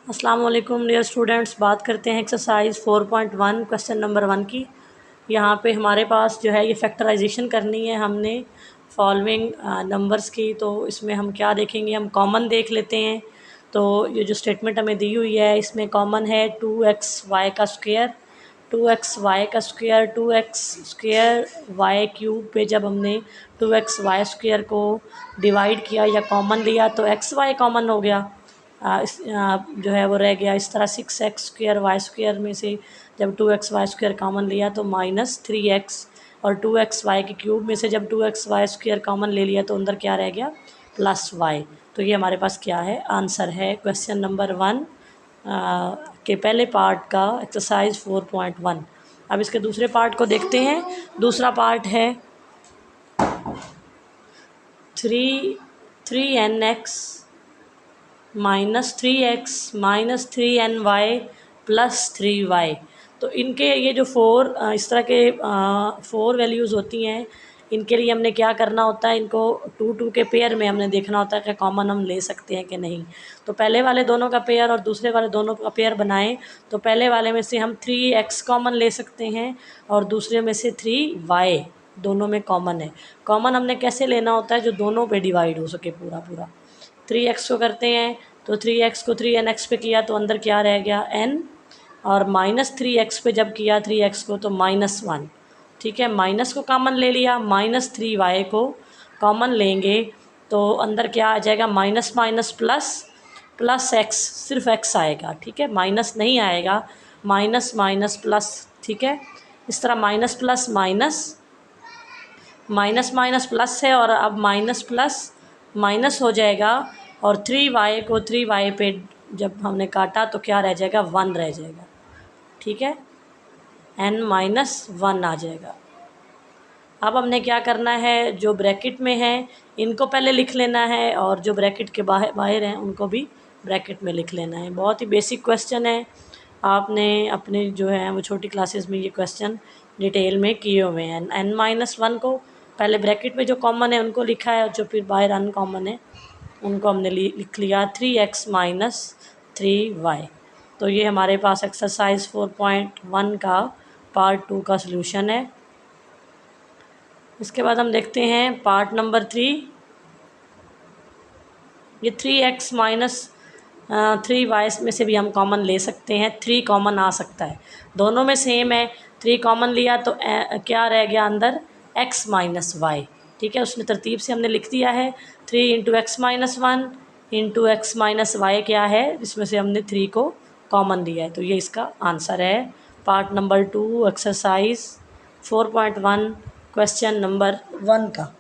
अस्सलाम वालेकुम dear students. बात करते हैं एक्सरसाइज 4.1 क्वेश्चन नंबर 1 की। यहाँ पे हमारे पास जो है ये फैक्टराइजेशन करनी है हमने फॉलोइंग नंबर्स की। तो इसमें हम क्या देखेंगे, हम कॉमन देख लेते हैं। तो ये जो स्टेटमेंट हमें दी हुई है इसमें कॉमन है 2xy का स्क्वायर, 2xy का स्क्वायर, 2x² y क्यूब पे जब हमने 2xy स्क्वायर को डिवाइड किया या कॉमन लिया तो xy कॉमन हो गया। जो है वो रह गया। इस तरह 6x² y² में से जब 2xy² कॉमन लिया तो -3x, और 2xy के क्यूब में से जब 2xy² कॉमन ले लिया तो अंदर क्या रह गया, +y। तो ये हमारे पास क्या है, आंसर है क्वेश्चन नंबर 1 के पहले पार्ट का एक्सरसाइज 4.1। अब इसके दूसरे पार्ट को देखते हैं। दूसरा पार्ट है 3nx -3x -3ny +3y। तो इनके ये जो इस तरह के 4 वैल्यूज़ होती हैं, इनके लिए हमने क्या करना होता है, इनको 2 के पेयर में हमने देखना होता है कि कॉमन हम ले सकते हैं कि नहीं। तो पहले वाले दोनों का पेयर और दूसरे वाले दोनों का पेयर बनाएं तो पहले वाले में से हम 3x कॉमन ले सकते हैं और दूसरे में से 3y, दोनों में कॉमन है। कॉमन हमने कैसे लेना होता है, जो दोनों पे डिवाइड हो सके पूरा पूरा। 3x को करते हैं तो 3x को 3nx पे किया तो अंदर क्या रह गया, n, और -3x पे जब किया 3x को तो -1। ठीक है, माइनस को कॉमन ले लिया, -3y को कॉमन लेंगे तो अंदर क्या आ जाएगा, minus minus plus plus x, सिर्फ x आएगा। ठीक है, माइनस नहीं आएगा, माइनस माइनस प्लस। ठीक है, इस तरह minus plus minus, minus minus plus है और अब माइनस प्लस माइनस हो जाएगा, और 3y को 3y पे जब हमने काटा तो क्या रह जाएगा, 1 रह जाएगा। ठीक है, n-1 आ जाएगा। अब हमने क्या करना है, जो ब्रैकेट में है इनको पहले लिख लेना है और जो ब्रैकेट के बाहर हैं उनको भी ब्रैकेट में लिख लेना है। बहुत ही बेसिक क्वेश्चन है, आपने अपने जो है वो छोटी क्लासेस में ये क्वेश्चन डिटेल में किए हुए हैं। n-1 को पहले ब्रैकेट में जो कॉमन है उनको लिखा है और जो फिर बाहर अनकॉमन है उनको हमने लिख लिया 3x - 3y। तो ये हमारे पास एक्सरसाइज 4.1 का पार्ट 2 का सलूशन है। इसके बाद हम देखते हैं पार्ट नंबर 3। ये 3x - 3y में से भी हम कॉमन ले सकते हैं, 3 कॉमन आ सकता है, दोनों में सेम है। 3 कॉमन लिया तो क्या रह गया अंदर, x - y। ठीक है, उसने तरतीब से हमने लिख दिया है 3 × x - 1 × x - y क्या है, इसमें से हमने 3 को कॉमन लिया है। तो ये इसका आंसर है part number 2 exercise 4.1 question number 1 का।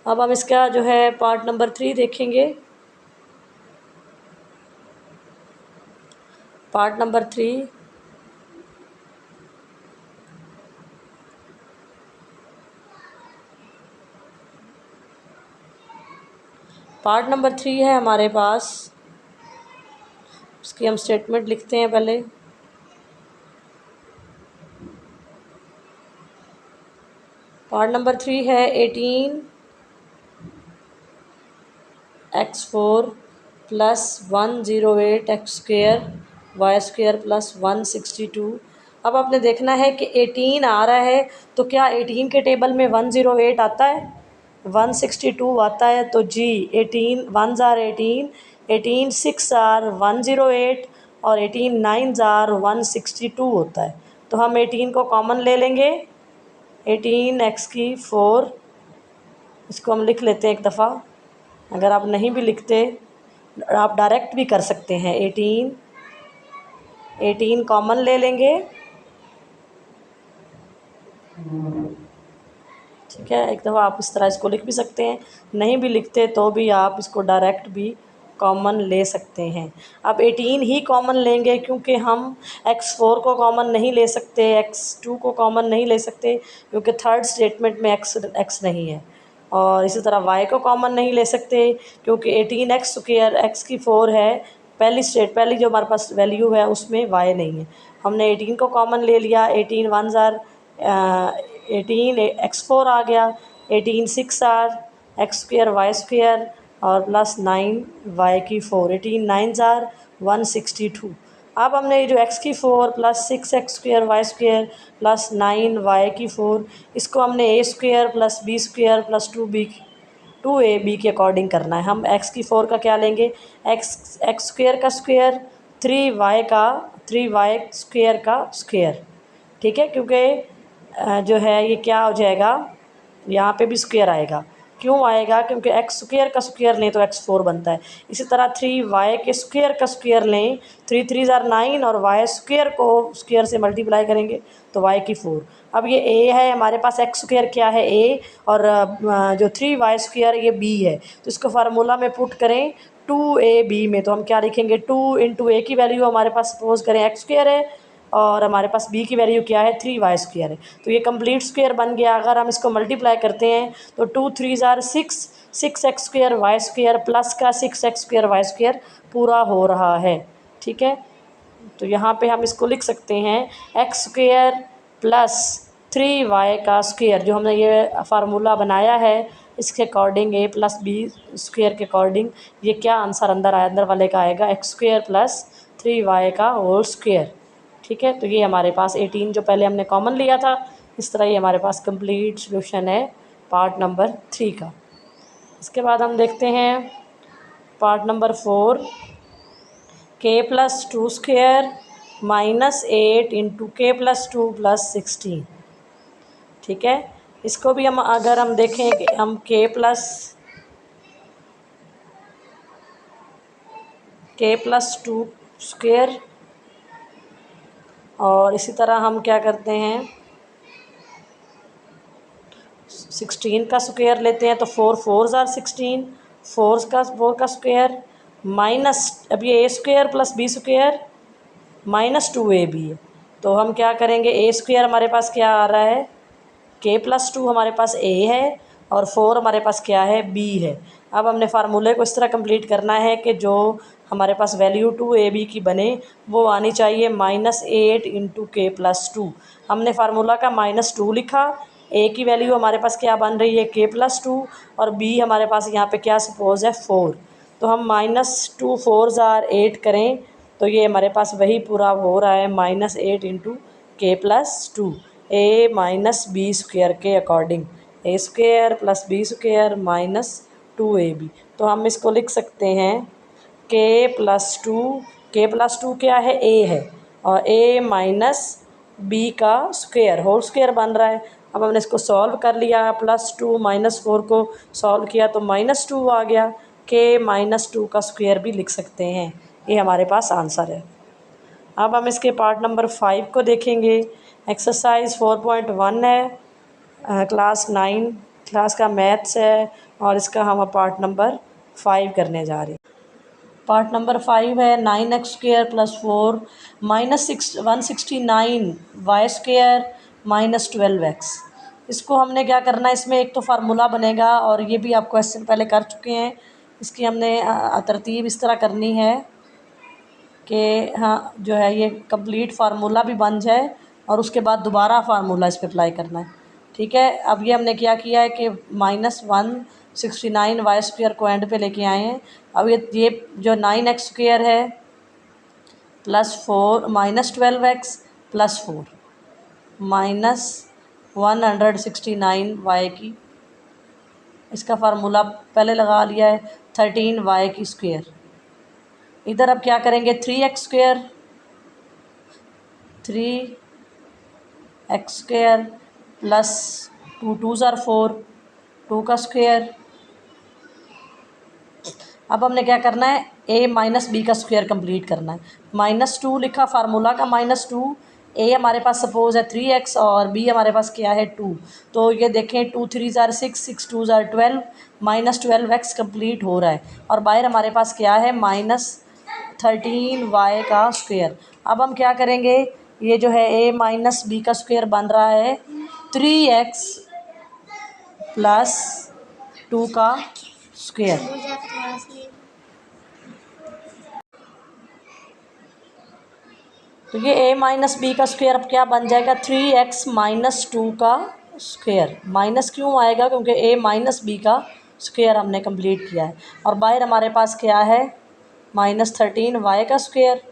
अब हम इसका जो है पार्ट नंबर 3 देखेंगे। पार्ट नंबर 3 है हमारे पास। उसकी हम स्टेटमेंट लिखते हैं पहले। पार्ट नंबर 3 है 18x4 + 108 x² y² + 162। अब आपने देखना है कि 18 आ रहा है तो क्या 18 के टेबल में 108 आता है, 162 आता है। तो जी 18 1s are 18, 18 6 are 108 और 18 9s are 162 होता है। तो हम 18 को कॉमन ले लेंगे, 18x4, इसको हम लिख लेते हैं एक दफ़ा। अगर आप नहीं भी लिखते आप डायरेक्ट भी कर सकते हैं। 18 कॉमन ले लेंगे। ठीक है, एक दफ़ा आप इस तरह इसको लिख भी सकते हैं, नहीं भी लिखते तो भी आप इसको डायरेक्ट भी कॉमन ले सकते हैं। अब 18 ही कॉमन लेंगे क्योंकि हम x4 को कॉमन नहीं ले सकते, x2 को कॉमन नहीं ले सकते क्योंकि थर्ड स्टेटमेंट में x नहीं है, और इसी तरह y को कॉमन नहीं ले सकते क्योंकि 18x² x की 4 है, पहली जो हमारे पास वैल्यू है उसमें y नहीं है। हमने 18 को कॉमन ले लिया, 18 1s are 18 x4 आ गया, 18 6 are x² y², और प्लस 9y4, 18 9 जार 162। अब हमने ये जो x4 plus 6x² y² plus 9y4, इसको हमने a² plus b² plus 2ab के अकॉर्डिंग करना है। हम x4 का क्या लेंगे, x² का स्क्वेयर, 3y² का स्क्वेयर, ठीक है, क्योंकि जो है ये क्या हो जाएगा, यहाँ पे भी स्क्वेयर आएगा। क्यों आएगा, क्योंकि x² का स्क्वेयर लें तो x4 बनता है। इसी तरह 3y² का स्क्वेयर लें, 3 3 ज़ार 9 और y² को स्क्वेयर से मल्टीप्लाई करेंगे तो y4। अब ये a है हमारे पास, x² क्या है a, और जो 3y² ये b है, तो इसको फार्मूला में पुट करें 2ab में, तो हम क्या लिखेंगे, 2 इंटू a की वैल्यू हमारे पास सपोज करें x² है और हमारे पास b की वैल्यू क्या है, 3y² है, तो ये कंप्लीट स्क्वायर बन गया। अगर हम इसको मल्टीप्लाई करते हैं तो 2 3 ज़ार 6x² y² प्लस का 6x² y² पूरा हो रहा है, ठीक है। तो यहाँ पे हम इसको लिख सकते हैं x² प्लस 3y का स्क्वायर, जो हमने ये फार्मूला बनाया है इसके अकॉर्डिंग a प्लस b² के अकॉर्डिंग ये क्या आंसर अंदर आया, अंदर वाले का आएगा x² प्लस 3y का होल स्क्वायर, ठीक है। तो ये हमारे पास 18 जो पहले हमने कॉमन लिया था, इस तरह ये हमारे पास कंप्लीट सॉल्यूशन है पार्ट नंबर 3 का। इसके बाद हम देखते हैं part number 4, k+2² -8 into k+2 + 16, ठीक है। इसको भी हम अगर हम देखें कि हम k+2² और इसी तरह हम क्या करते हैं 16 का स्क्वायर लेते हैं, तो 4 4 ज़ार 16, 4 का स्क्वायर माइनस, अब ये a² plus b² minus 2ab है, तो हम क्या करेंगे, a² हमारे पास क्या आ रहा है, k+2 हमारे पास a है और 4 हमारे पास क्या है, b है। अब हमने फार्मूले को इस तरह कंप्लीट करना है कि जो हमारे पास वैल्यू 2ab की बने वो आनी चाहिए -8 इंटू k+2। हमने फार्मूला का -2 लिखा, a की वैल्यू हमारे पास क्या बन रही है, k+2, और b हमारे पास यहाँ पे क्या सपोज है 4, तो हम -2 4 ज़ार 8 करें तो ये हमारे पास वही पूरा हो रहा है -8 into k+2 a minus b² के according, a² plus b² minus 2ab। तो हम इसको लिख सकते हैं k+2 क्या है, a है, और a माइनस b का स्क्वायर होल स्क्वायर बन रहा है। अब हमने इसको सॉल्व कर लिया, +2 -4 को सॉल्व किया तो -2 आ गया, k-2 का स्क्वायर भी लिख सकते हैं। ये हमारे पास आंसर है। अब हम इसके पार्ट नंबर 5 को देखेंगे। एक्सरसाइज 4.1 है, क्लास 9 क्लास का मैथ्स है, और इसका हम पार्ट नंबर 5 करने जा रहे हैं। पार्ट नंबर 5 है 9x² + 4 -169 y² -12x। इसको हमने क्या करना है, इसमें एक तो फार्मूला बनेगा और ये भी आप क्वेश्चन पहले कर चुके हैं। इसकी हमने तरतीब इस तरह करनी है कि हाँ जो है ये कंप्लीट फार्मूला भी बन जाए और उसके बाद दोबारा फार्मूला इस पे अप्लाई करना है, ठीक है। अब ये हमने क्या किया है कि -169 y² को एंड पे लेके आए हैं। अब ये जो 9x² है +4 -12x +4 -169 y की, इसका फार्मूला पहले लगा लिया है 13y²। इधर अब क्या करेंगे 3x² + 2 2 ज़ार 4 2 का स्क्वायर। अब हमने क्या करना है, a माइनस b का स्क्वायर कंप्लीट करना है। -2 लिखा फार्मूला का -2, a हमारे पास सपोज है 3x और b हमारे पास क्या है 2, तो ये देखें 2 3 ज़ार 6 6 2 ज़ार 12 -12x कंप्लीट हो रहा है, और बाहर हमारे पास क्या है -13y का स्क्वायर। अब हम क्या करेंगे, ये जो है a माइनस b का स्क्वायर बन रहा है 3x + 2 का स्क्वायर। तो ये a माइनस b का स्क्वायर अब क्या बन जाएगा 3x - 2 का स्क्वायर। माइनस क्यों आएगा, क्योंकि a माइनस b का स्क्वायर हमने कंप्लीट किया है। और बाहर हमारे पास क्या है, -13y का स्क्वायर।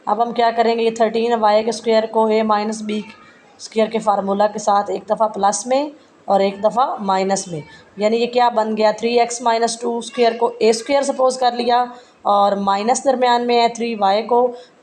अब हम क्या करेंगे, ये 13y के स्क्वायर को a माइनस बी स्क्वायर के फार्मूला के साथ एक दफ़ा प्लस में और एक दफ़ा माइनस में, यानी ये क्या बन गया, 3x माइनस 2 स्क्वायर को a स्क्वायर सपोज कर लिया और माइनस दरमियान में है 3y को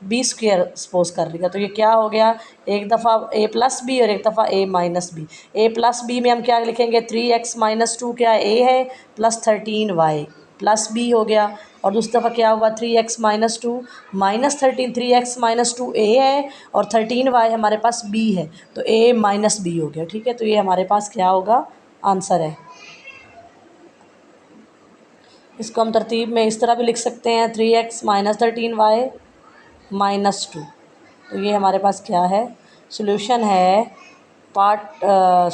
b स्क्वायर सपोज कर लिया। तो ये क्या हो गया, एक दफ़ा a प्लस बी और एक दफ़ा a minus B. a plus B में हम क्या लिखेंगे, 3x माइनस 2 क्या a है प्लस 13y प्लस बी हो गया। और दूसरी दफ़ा क्या हुआ, 3x minus 2 minus 13, 3x minus 2 a है और 13y हमारे पास b है, तो a माइनस बी हो गया। ठीक है, तो ये हमारे पास क्या होगा, आंसर है। इसको हम तरतीब में इस तरह भी लिख सकते हैं, 3x माइनस 13y माइनस 2। तो ये हमारे पास क्या है, सॉल्यूशन है पार्ट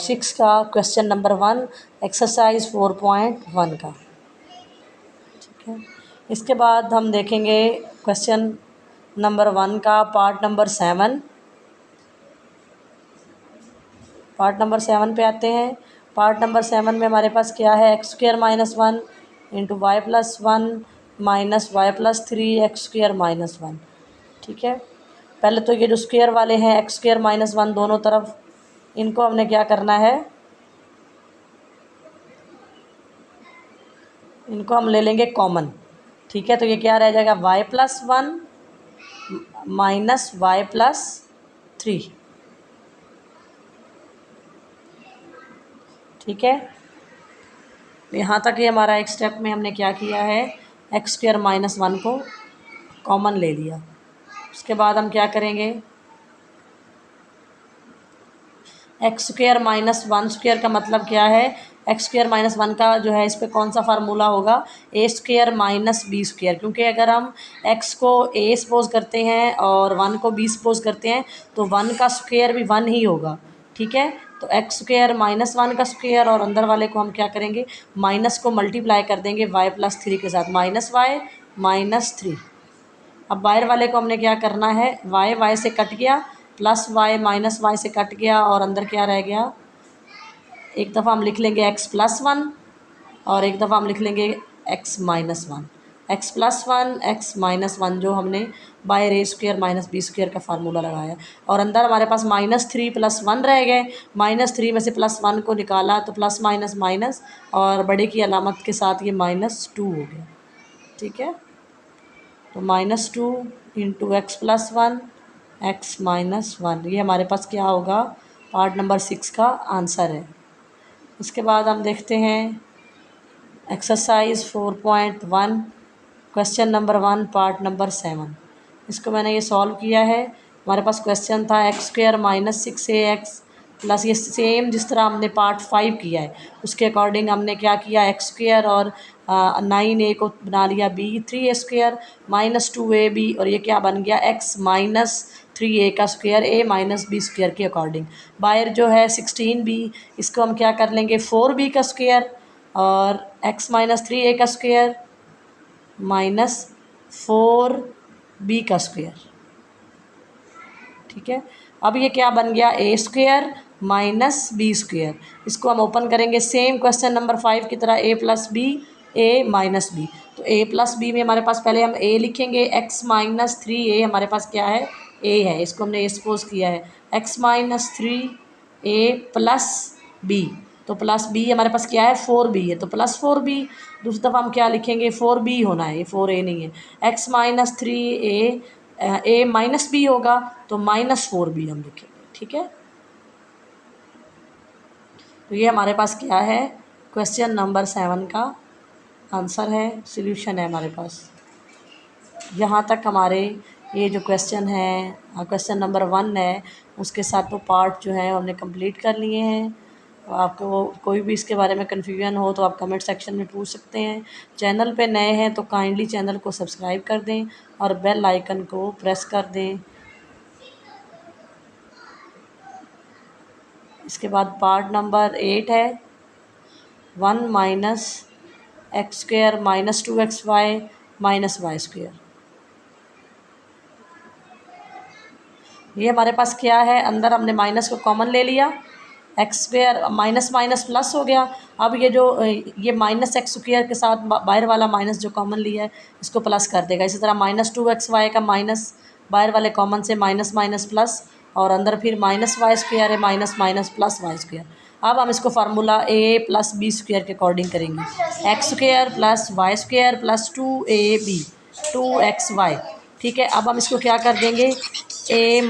6 का क्वेश्चन नंबर 1 एक्सरसाइज 4.1 का। ठीक है, इसके बाद हम देखेंगे क्वेश्चन नंबर 1 का पार्ट नंबर 7। पार्ट नंबर 7 पे आते हैं। पार्ट नंबर 7 में हमारे पास क्या है, x square minus 1 into Y plus 1 minus Y plus 3 X square minus 1। ठीक है, पहले तो ये जो स्क्वायर वाले हैं एक्स स्क्वायर माइनस 1 दोनों तरफ, इनको हमने क्या करना है, इनको हम ले लेंगे कॉमन। ठीक है, तो ये क्या रह जाएगा, Y plus 1 minus Y plus 3। ठीक है, यहाँ तक ये हमारा एक स्टेप में हमने क्या किया है, एक्स स्क्वायर माइनस 1 को कॉमन ले लिया। उसके बाद हम क्या करेंगे, एक्स स्क्वायर माइनस 1 स्क्वायर का मतलब क्या है, एक्स स्क्वायर माइनस 1 का जो है इस पर कौन सा फार्मूला होगा, ए स्क्वायर माइनस बी स्क्वायर। क्योंकि अगर हम एक्स को ए सपोज करते हैं और 1 को बी सपोज करते हैं तो 1 का स्क्वायर भी 1 ही होगा। ठीक है, तो एक्स स्क्वायर माइनस 1 का स्क्वायर और अंदर वाले को हम क्या करेंगे, माइनस को मल्टीप्लाई कर देंगे वाई प्लस 3 के साथ, माइनस वाई माइनस 3। अब बाहर वाले को हमने क्या करना है, वाई वाई से कट गया, प्लस वाई माइनस वाई से कट गया और अंदर क्या रह गया, एक दफ़ा हम लिख लेंगे एक्स प्लस 1 और एक दफ़ा हम लिख लेंगे x minus 1। X plus 1 x minus 1 जो हमने बाय ए स्क्वायर माइनस बी स्क्वायर का फार्मूला लगाया, और अंदर हमारे पास -3 प्लस 1 रह गए, -3 में से प्लस 1 को निकाला तो प्लस माइनस माइनस और बड़े की अलामत के साथ ये -2 हो गया। ठीक है, तो -2 into x plus 1 x minus 1, ये हमारे पास क्या होगा, पार्ट नंबर 6 का आंसर है। इसके बाद हम देखते हैं exercise 4.1 question number 1 part number 7। इसको मैंने ये सॉल्व किया है। हमारे पास क्वेश्चन था x square minus 6ax plus, ये सेम जिस तरह हमने पार्ट 5 किया है उसके अकॉर्डिंग हमने क्या किया, एक्स स्क्वायर और 9a को बना लिया b 3a square minus 2ab, और ये क्या बन गया, x माइनस 3a का square a minus B square के अकॉर्डिंग। बाहर जो है 16b, इसको हम क्या कर लेंगे 4b का स्क्वायर और x माइनस 3a का स्क्वायर माइनस 4b का स्क्वायर। ठीक है, अब ये क्या बन गया, ए स्क्वायर माइनस बी स्क्वायर। इसको हम ओपन करेंगे सेम क्वेश्चन नंबर 5 की तरह, ए प्लस बी ए माइनस बी। तो ए प्लस बी में हमारे पास पहले हम ए लिखेंगे, एक्स माइनस 3a हमारे पास क्या है, ए है, इसको हमने ए सपोज किया है, X minus 3a plus B, तो प्लस बी हमारे पास क्या है 4b है, तो प्लस 4b। दूसरी दफ़ा हम क्या लिखेंगे, 4b होना है, ये 4a नहीं है, एक्स माइनस 3a ए माइनस बी होगा तो -4b हम लिखेंगे। ठीक है, तो ये हमारे पास क्या है, क्वेश्चन नंबर 7 का आंसर है, सॉल्यूशन है हमारे पास। यहाँ तक हमारे ये जो क्वेश्चन है क्वेश्चन नंबर 1 है उसके साथ तो पार्ट जो है हमने कंप्लीट कर लिए हैं। आपको कोई भी इसके बारे में कन्फ्यूजन हो तो आप कमेंट सेक्शन में पूछ सकते हैं। चैनल पे नए हैं तो काइंडली चैनल को सब्सक्राइब कर दें और बेल आइकन को प्रेस कर दें। इसके बाद पार्ट नंबर 8 है, 1 minus X square minus 2xy minus Y square. ये हमारे पास क्या है, अंदर हमने माइनस को कॉमन ले लिया x square minus minus plus हो गया। अब ये जो ये माइनस एक्स स्क्वायर के साथ बाहर वाला माइनस जो कॉमन लिया है इसको प्लस कर देगा। इसी तरह -2xy का माइनस बाहर वाले कॉमन से माइनस माइनस प्लस, और अंदर फिर माइनस वाई स्क्वायर है, minus minus plus y square. अब हम इसको formula a plus b square के अकॉर्डिंग करेंगे। X square plus y square plus 2ab 2xy। ठीक है, अब हम इसको क्या कर देंगे, ए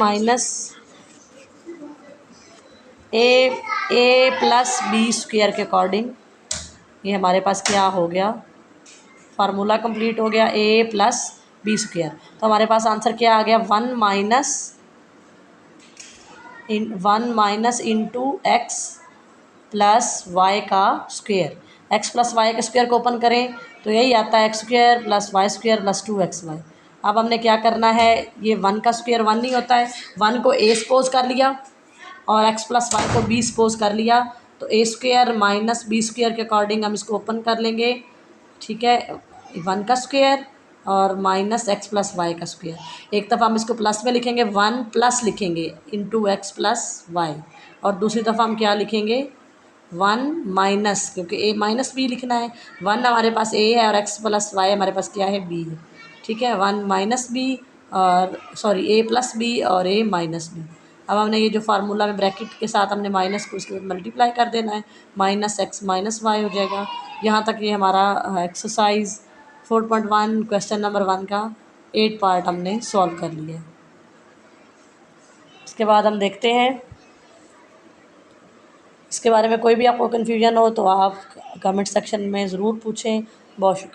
प्लस बी स्क्वायर के अकॉर्डिंग। ये हमारे पास क्या हो गया, फार्मूला कंप्लीट हो गया, ए प्लस बी स्क्वायर। तो हमारे पास आंसर क्या आ गया, 1 minus into x plus y का स्क्वायर। एक्स प्लस वाई के स्क्वायर को ओपन करें तो यही आता है, x square plus y square plus 2xy। अब हमने क्या करना है, ये 1 का स्क्वायर 1 नहीं होता है, 1 को ए सपोज कर लिया और एक्स प्लस वाई को बी सपोज कर लिया, तो ए स्क्वायर माइनस बी स्क्वायर के अकॉर्डिंग हम इसको ओपन कर लेंगे। ठीक है, 1 का स्क्वायर और माइनस एक्स प्लस वाई का स्क्वायर। एक दफ़ा हम इसको प्लस में लिखेंगे, 1 प्लस लिखेंगे इंटू एक्स प्लस वाई, और दूसरी दफ़ा हम क्या लिखेंगे, 1 माइनस, क्योंकि ए माइनस बी लिखना है। 1 हमारे पास ए है और एक्स प्लस वाई हमारे पास क्या है, बी है। ठीक है, 1 माइनस बी और सॉरी ए प्लस बी और ए माइनस बी। अब हमने ये जो फार्मूला में ब्रैकेट के साथ हमने माइनस को उसके मल्टीप्लाई कर देना है, माइनस एक्स माइनस वाई हो जाएगा। यहाँ तक ये हमारा एक्सरसाइज 4.1 क्वेश्चन नंबर 1 का 8 पार्ट हमने सॉल्व कर लिया है। इसके बाद हम देखते हैं, इसके बारे में कोई भी आपको कन्फ्यूजन हो तो आप कमेंट सेक्शन में ज़रूर पूछें। बहुत शुक्रिया।